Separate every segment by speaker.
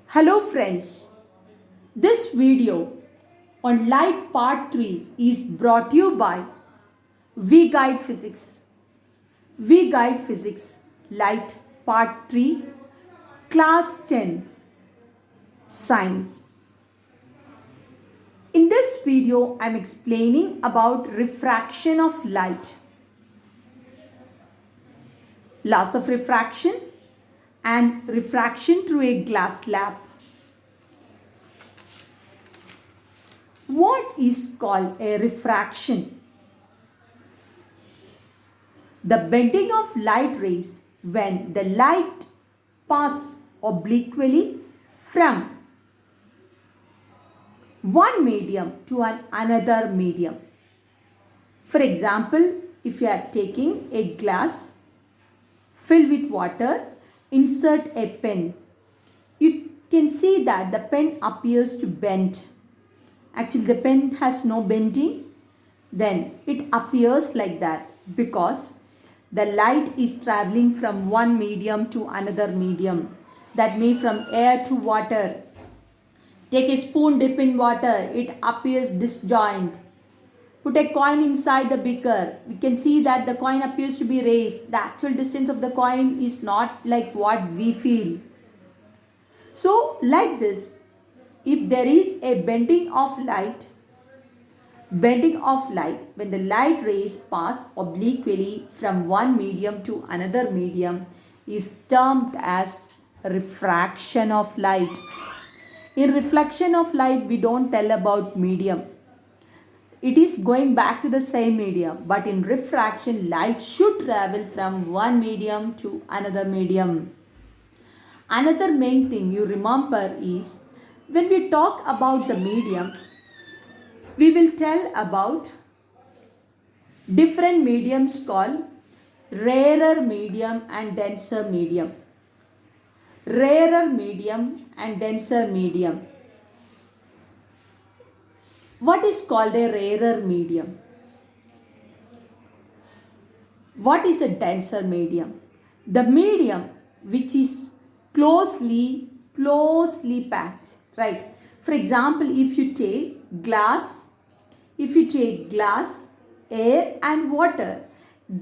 Speaker 1: Hello friends, this video on light part 3 is brought to you by We Guide Physics. We Guide Physics Light part 3 class 10 Science. In this video I am explaining about refraction of light, laws of refraction and refraction through a glass slab. What is called a refraction? The bending of light rays when the light passes obliquely from one medium to another medium. For example, if you are taking a glass filled with water, insert a pen. You can see that the pen appears to bend. Actually, the pen has no bending. Then it appears like that because the light is traveling from one medium to another medium. That means from air to water. Take a spoon, dip in water. It appears disjoint. Put a coin inside the beaker. We can see that the coin appears to be raised. The actual distance of the coin is not like what we feel. So, like this, if there is a bending of light, when the light rays pass obliquely from one medium to another medium is termed as refraction of light. In reflection of light, we don't tell about medium. It is going back to the same medium, but in refraction, light should travel from one medium to another medium. Another main thing you remember is when we talk about the medium, we will tell about different mediums called rarer medium and denser medium. Rarer medium and denser medium. What is called a rarer medium? What is a denser medium? The medium which is closely packed, right? For example, if you take glass, air and water,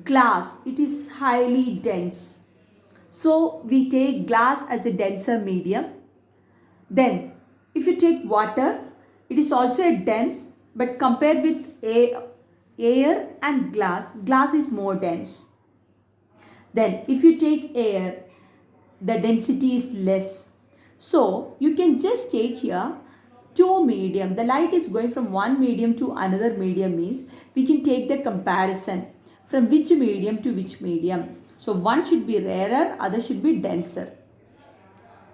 Speaker 1: glass, it is highly dense. So we take glass as a denser medium. Then if you take water, it is also a dense, but compared with air and glass is more dense. Then if you take air, the density is less. So you can just take here two medium. The light is going from one medium to another medium means we can take the comparison from which medium to which medium. So one should be rarer, other should be denser.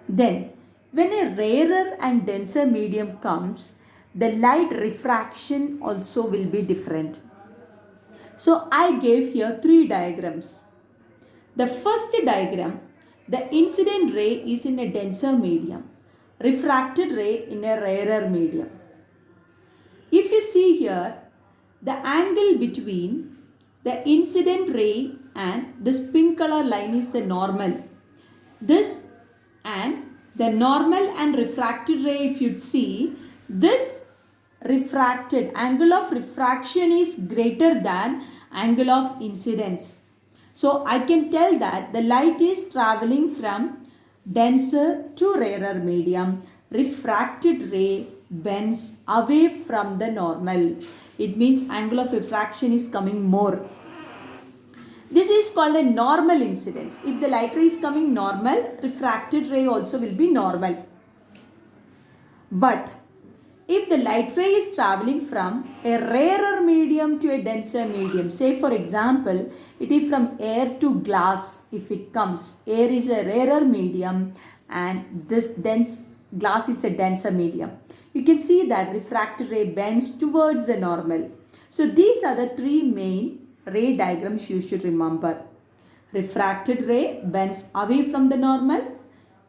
Speaker 1: Then when a rarer and denser medium comes, the light refraction also will be different. So I gave here three diagrams. The first diagram, the incident ray is in a denser medium, refracted ray in a rarer medium. If you see here, the angle between the incident ray and this pink color line is the normal. This and the normal and refracted ray, if you see, this refracted angle of refraction is greater than angle of incidence. So I can tell that the light is traveling from denser to rarer medium. Refracted ray bends away from the normal. It means angle of refraction is coming more. This is called a normal incidence. If the light ray is coming normal, refracted ray also will be normal. But if the light ray is traveling from a rarer medium to a denser medium, say for example, it is from air to glass. If it comes, air is a rarer medium and this dense glass is a denser medium. You can see that refracted ray bends towards the normal. So these are the three main ray diagrams you should remember. Refracted ray bends away from the normal.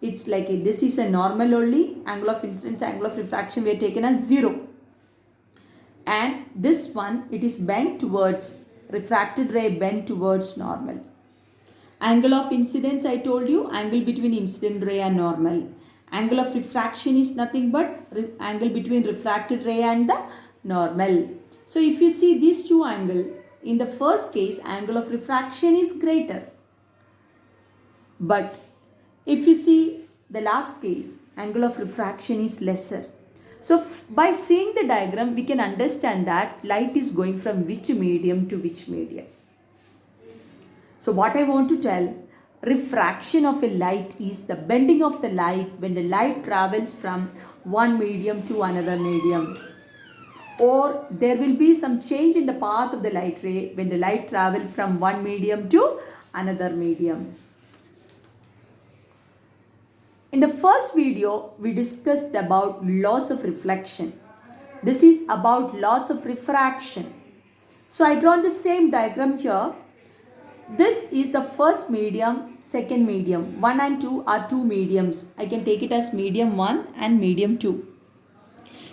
Speaker 1: It's like this is a normal only. Angle of incidence, angle of refraction we are taken as 0. And this one, it is bent towards, refracted ray bent towards normal. Angle of incidence, I told you, angle between incident ray and normal. Angle of refraction is nothing but angle between refracted ray and the normal. So if you see these two angles, in the first case, angle of refraction is greater. But if you see the last case, angle of refraction is lesser. So by seeing the diagram, we can understand that light is going from which medium to which medium. So what I want to tell, refraction of a light is the bending of the light when the light travels from one medium to another medium. Or there will be some change in the path of the light ray when the light travels from one medium to another medium. In the first video, we discussed about laws of reflection. This is about laws of refraction. So I drawn the same diagram here. This is the first medium, second medium. 1 and 2 are two mediums. I can take it as medium 1 and medium 2.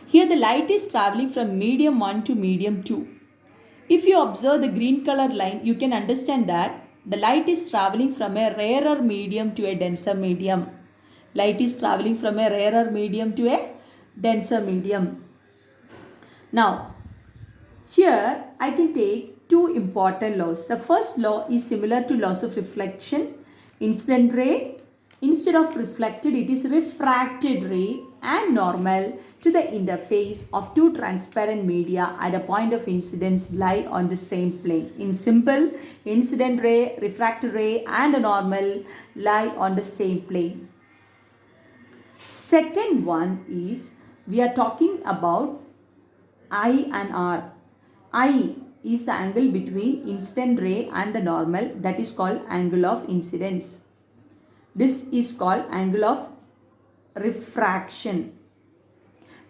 Speaker 1: Here the light is traveling from medium 1 to medium 2. If you observe the green color line, you can understand that the light is traveling from a rarer medium to a denser medium. Light is traveling from a rarer medium to a denser medium. Now, here I can take two important laws. The first law is similar to laws of reflection. Incident ray, instead of reflected, it is refracted ray and normal to the interface of two transparent media at a point of incidence lie on the same plane. In simple, incident ray, refracted ray and a normal lie on the same plane. Second one is, we are talking about I and R. I is the angle between incident ray and the normal, that is called angle of incidence. This is called angle of refraction.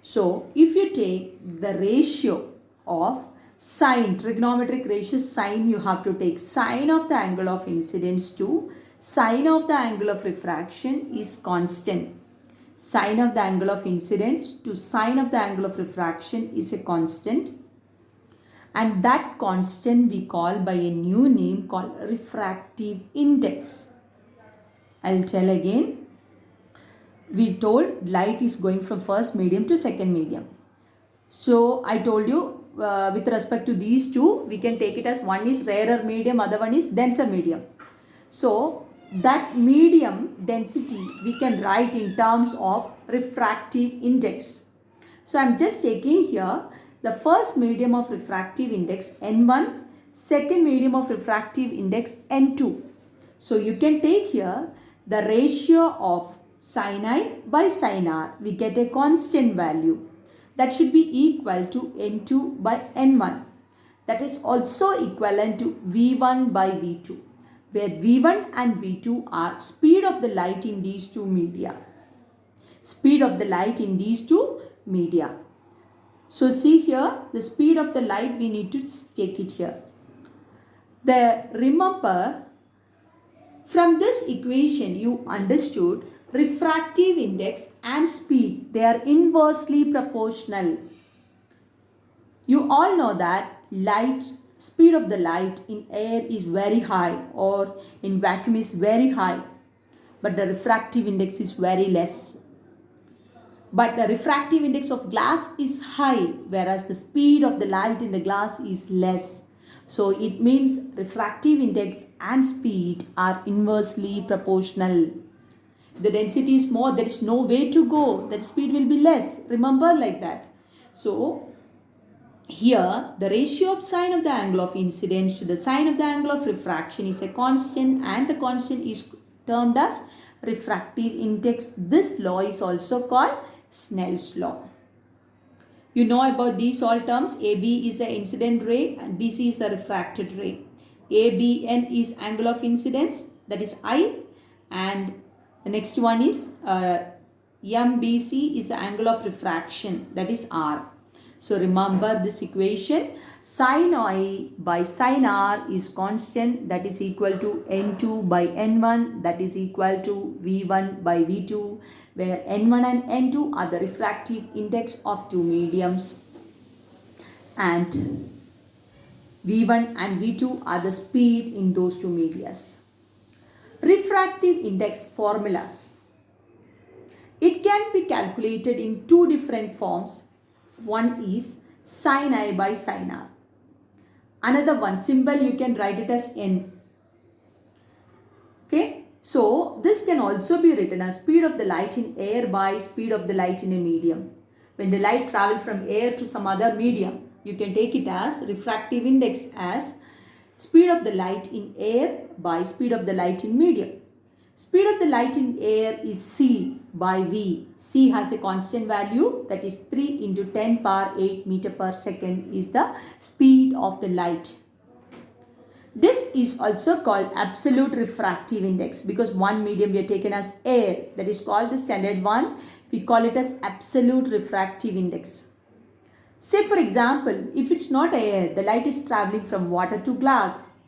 Speaker 1: So if you take the ratio of sine, trigonometric ratio sine, you have to take sine of the angle of incidence to sine of the angle of refraction is constant. Sine of the angle of incidence to sine of the angle of refraction is a constant. And that constant we call by a new name called refractive index. I'll tell again. We told light is going from first medium to second medium. So I told you with respect to these two, we can take it as one is rarer medium, other one is denser medium. So that medium density we can write in terms of refractive index. So I'm just taking here the first medium of refractive index N1, second medium of refractive index N2. So you can take here the ratio of sin I by sin R. We get a constant value that should be equal to N2 by N1. That is also equivalent to V1 by V2, where V1 and V2 are speed of the light in these two media. Speed of the light in these two media. So see here, the speed of the light, we need to take it here. Remember, from this equation you understood refractive index and speed, they are inversely proportional. You all know that speed of the light in air is very high or in vacuum is very high, but the refractive index is very less. But the refractive index of glass is high, whereas the speed of the light in the glass is less. So it means refractive index and speed are inversely proportional. If the density is more, there is no way to go. The speed will be less. Remember like that. So here the ratio of sine of the angle of incidence to the sine of the angle of refraction is a constant, and the constant is termed as refractive index. This law is also called Snell's law. You know about these all terms. AB is the incident ray and BC is the refracted ray. ABN is angle of incidence, that is I, and the next one is MBC is the angle of refraction, that is R. So remember this equation, sin I by sin R is constant, that is equal to N2 by N1, that is equal to V1 by V2, where N1 and N2 are the refractive index of two mediums and V1 and V2 are the speed in those two medias. Refractive index formulas. It can be calculated in two different forms. One is sin I by sin R. Another one, symbol you can write it as n. Okay. So this can also be written as speed of the light in air by speed of the light in a medium. When the light travels from air to some other medium, you can take it as refractive index as speed of the light in air by speed of the light in medium. Speed of the light in air is c by v. C has a constant value, that is 3 into 10 power 8 meter per second is the speed of the light. This is also called absolute refractive index because one medium we have taken as air, that is called the standard one. We call it as absolute refractive index. Say for example, if it's not air, the light is traveling from water to glass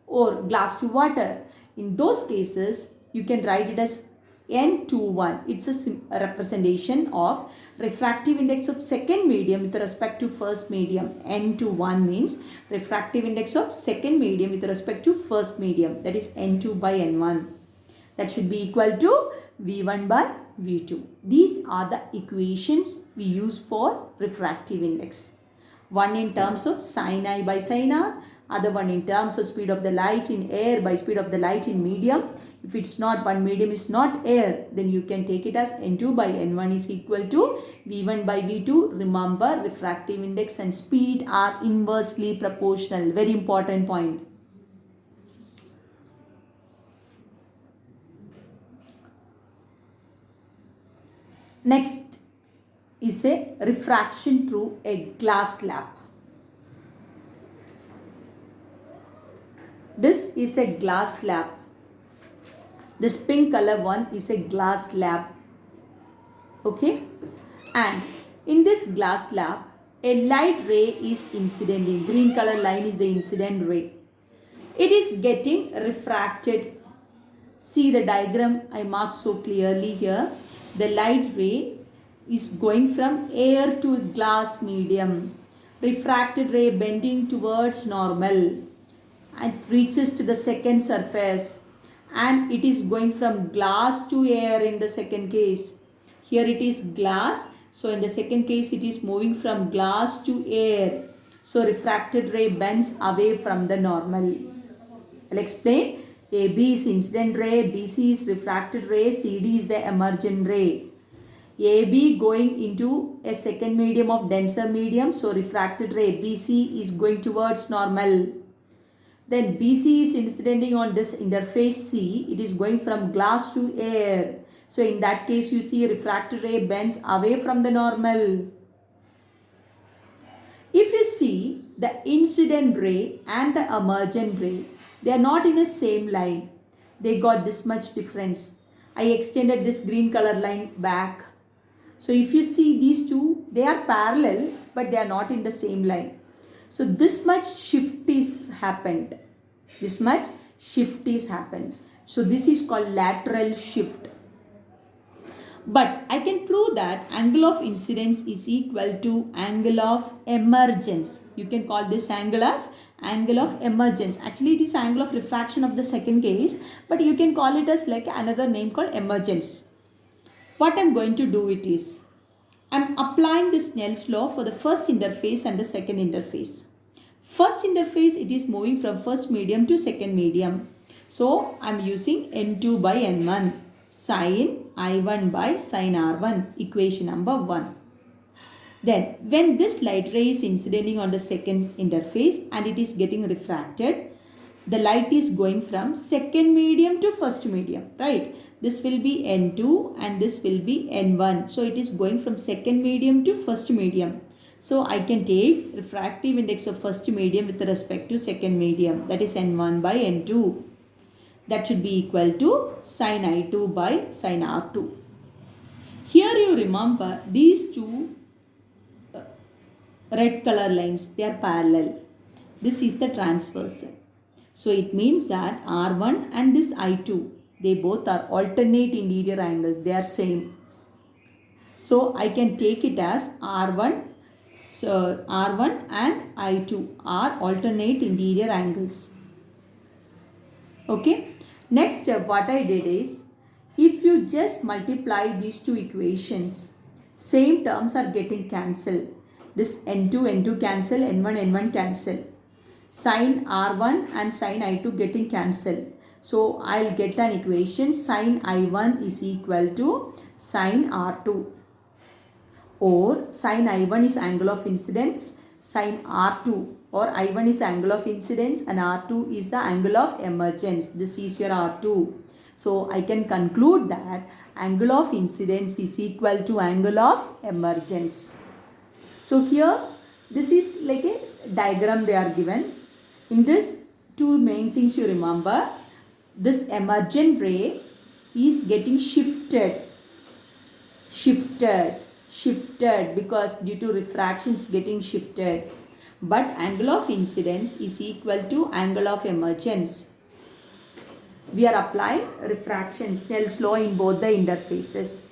Speaker 1: or glass to water. In those cases, you can write it as N21. It's a representation of refractive index of second medium with respect to first medium. N21 means refractive index of second medium with respect to first medium. That is N2 by N1. That should be equal to V1 by V2. These are the equations we use for refractive index. One in terms of sin I by sin R, other one in terms of speed of the light in air by speed of the light in medium. If it's not, one medium is not air, then you can take it as N2 by N1 is equal to V1 by V2. Remember, refractive index and speed are inversely proportional. Very important point. Next is a refraction through a glass slab. This is a glass slab. This pink color one is a glass slab. Okay. And in this glass slab, a light ray is incident. Green color line is the incident ray. It is getting refracted. See the diagram I marked so clearly here. The light ray is going from air to glass medium. Refracted ray bending towards normal. And reaches to the second surface. And it is going from glass to air in the second case. Here it is glass. So in the second case it is moving from glass to air. So refracted ray bends away from the normal. I'll explain. AB is incident ray, BC is refracted ray, CD is the emergent ray. AB going into a second medium of denser medium. So refracted ray BC is going towards normal. Then BC is incidenting on this interface C. It is going from glass to air. So in that case you see refracted ray bends away from the normal. If you see the incident ray and the emergent ray, they are not in the same line. They got this much difference. I extended this green color line back. So if you see these two, they are parallel but they are not in the same line. So this much shift is happened. This much shift is happened. So this is called lateral shift. But I can prove that angle of incidence is equal to angle of emergence. You can call this angle as angle of emergence. Actually it is angle of refraction of the second case, but you can call it as like another name called emergence. What I am going to do it is, I am applying the Snell's law for the first interface and the second interface. First interface it is moving from first medium to second medium. So I am using N2 by N1 sin I1 by sin R1, equation number 1. Then when this light ray is incidenting on the second interface and it is getting refracted, the light is going from second medium to first medium, right? This will be N2 and this will be N1. So it is going from second medium to first medium. So I can take refractive index of first medium with respect to second medium, that is N1 by N2. That should be equal to sin I2 by sin R2. Here you remember these two red color lines, they are parallel. This is the transversal. So it means that R1 and this I2, they both are alternate interior angles. They are same. So I can take it as R1. So R1 and I2 are alternate interior angles. Okay. Next step what I did is, if you just multiply these two equations, same terms are getting cancelled. This n2 cancel, n1 cancel. Sin R1 and sin I2 getting cancelled. So I'll get an equation, sin I1 is equal to sin R2, or sin I1 is angle of incidence, sin R2, or I1 is angle of incidence and R2 is the angle of emergence. This is your R2. So I can conclude that angle of incidence is equal to angle of emergence. So here this is like a diagram they are given. In this, two main things you remember. This emergent ray is getting shifted because due to refraction is getting shifted, but angle of incidence is equal to angle of emergence. We are applying refraction, Snell's law, in both the interfaces.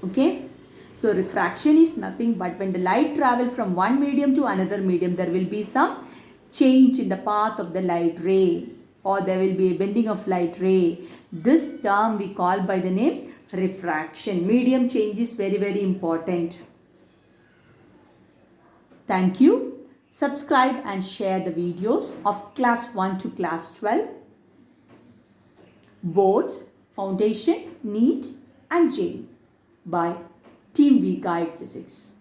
Speaker 1: Okay, so refraction is nothing but when the light travel from one medium to another medium, there will be some change in the path of the light ray, or there will be a bending of light ray. This term we call by the name refraction. Medium change is very, very important. Thank you. Subscribe and share the videos of class 1 to class 12. Boards, Foundation, NEET and JEE by Team V Guide Physics.